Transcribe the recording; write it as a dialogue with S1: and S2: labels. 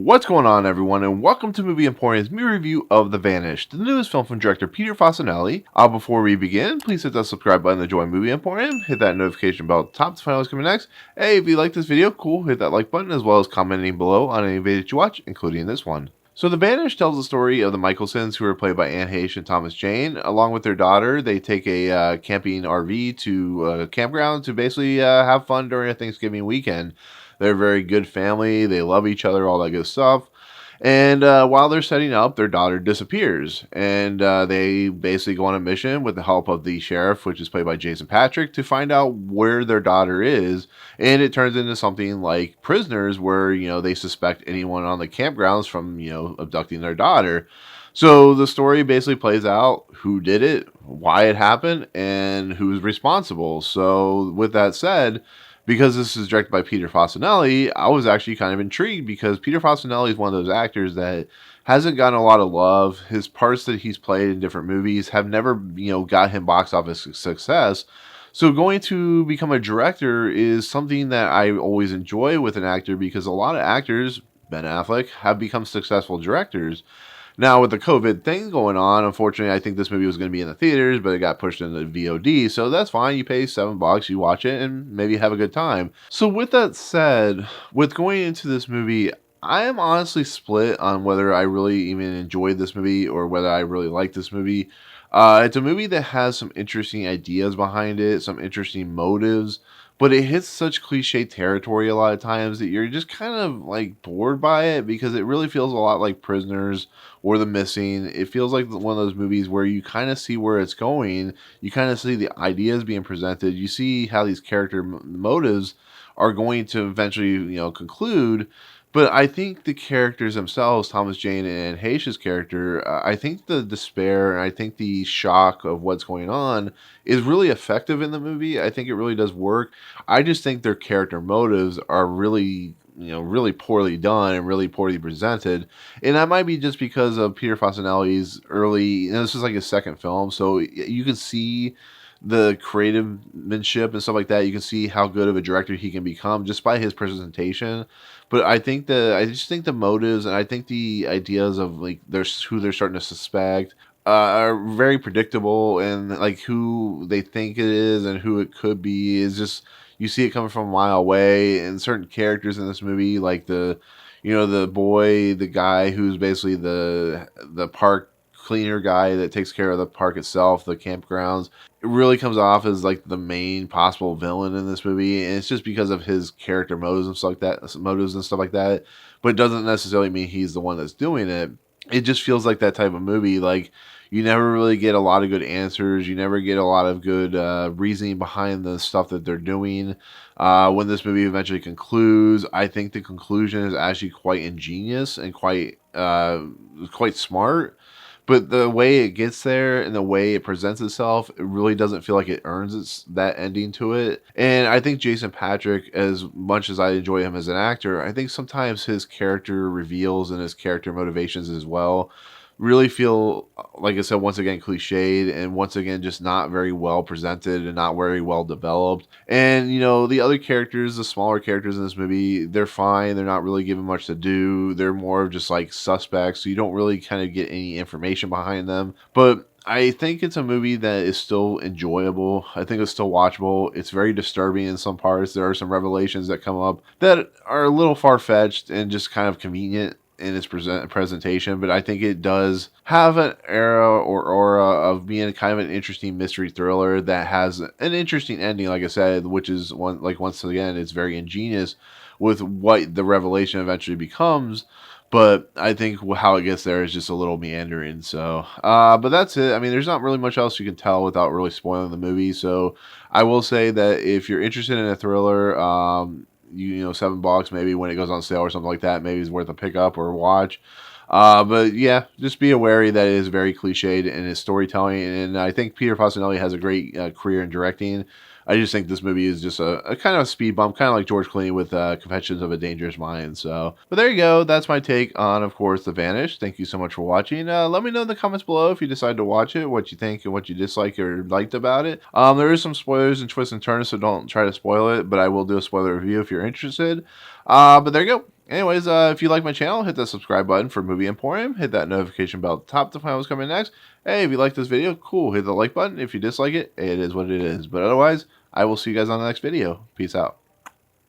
S1: What's going on, everyone, and welcome to Movie Emporium's movie review of The Vanished, the newest film from director Peter Facinelli. Before we begin, please hit that subscribe button to join Movie Emporium, hit that notification bell at the top to find out what's coming next. Hey, if you like this video, cool, hit that like button, as well as commenting below on any video that you watch, including this one. So The Vanished tells the story of the Michelsons, who are played by Heche and Thomas Jane. Along with their daughter, they take a camping RV to a campground to basically have fun during a Thanksgiving weekend. They're a very good family. They love each other, all that good stuff. And while they're setting up, their daughter disappears. And they basically go on a mission with the help of the sheriff, which is played by Patric, to find out where their daughter is. And it turns into something like Prisoners, where, they suspect anyone on the campgrounds from, abducting their daughter. So the story basically plays out who did it, why it happened, and who's responsible. So with that said, because this is directed by Peter Facinelli, I was actually kind of intrigued because Peter Facinelli is one of those actors that hasn't gotten a lot of love. His parts that he's played in different movies have never, got him box office success. So going to become a director is something that I always enjoy with an actor because a lot of actors, Ben Affleck, have become successful directors. Now, with the COVID thing going on, unfortunately, I think this movie was going to be in the theaters, but it got pushed into VOD. So that's fine. You pay $7, you watch it, and maybe have a good time. So with that said, with going into this movie, I am honestly split on whether I really even enjoyed this movie or whether I really like this movie. It's a movie that has some interesting ideas behind it, some interesting motives, but it hits such cliche territory a lot of times that you're just kind of like bored by it because it really feels a lot like Prisoners or The Missing. It feels like one of those movies where you kind of see where it's going, you kind of see the ideas being presented, you see how these character motives are going to eventually, conclude. But I think the characters themselves, Thomas Jane and Heche's character, I think the despair and I think the shock of what's going on is really effective in the movie. I think it really does work. I just think their character motives are really, really poorly done and really poorly presented. And that might be just because of Peter Facinelli's early, this is like his second film, so you can see the creativemanship and stuff like that. You can see how good of a director he can become just by his presentation. But I just think the motives and I think the ideas of like who they're starting to suspect are very predictable, and like who they think it is and who it could be is just, you see it coming from a mile away. And certain characters in this movie, like the boy, the guy who's basically the park cleaner guy that takes care of the park itself, the campgrounds, it really comes off as like the main possible villain in this movie, and it's just because of his character motives and stuff like that. But it doesn't necessarily mean he's the one that's doing it. It just feels like that type of movie. Like, you never really get a lot of good answers. You never get a lot of good reasoning behind the stuff that they're doing. When this movie eventually concludes, I think the conclusion is actually quite ingenious and quite smart. But the way it gets there and the way it presents itself, it really doesn't feel like it earns that ending to it. And I think Patric, as much as I enjoy him as an actor, I think sometimes his character reveals and his character motivations as well really feel, like I said, once again, cliched and once again, just not very well presented and not very well developed. And, the other characters, the smaller characters in this movie, they're fine. They're not really given much to do. They're more of just like suspects. So you don't really kind of get any information behind them. But I think it's a movie that is still enjoyable. I think it's still watchable. It's very disturbing in some parts. There are some revelations that come up that are a little far-fetched and just kind of convenient in its presentation, but I think it does have an era or aura of being kind of an interesting mystery thriller that has an interesting ending, like I said, which is once again, it's very ingenious with what the revelation eventually becomes. But I think how it gets there is just a little meandering. So, but that's it. I mean, there's not really much else you can tell without really spoiling the movie. So I will say that if you're interested in a thriller, $7 maybe when it goes on sale or something like that, maybe it's worth a pickup or a watch. But yeah, just be wary that it is very cliched in his storytelling, and I think Peter Facinelli has a great career in directing. I just think this movie is just a kind of a speed bump, kind of like George Clooney with Confessions of a Dangerous Mind. So, but there you go. That's my take on, of course, The Vanished. Thank you so much for watching. Let me know in the comments below if you decide to watch it, what you think and what you dislike or liked about it. There is some spoilers and twists and turns, so don't try to spoil it, but I will do a spoiler review if you're interested. But there you go. Anyways, if you like my channel, hit that subscribe button for Movie Emporium. Hit that notification bell at the top to find out what's coming next. Hey, if you like this video, cool. Hit the like button. If you dislike it, it is what it is. But otherwise, I will see you guys on the next video. Peace out.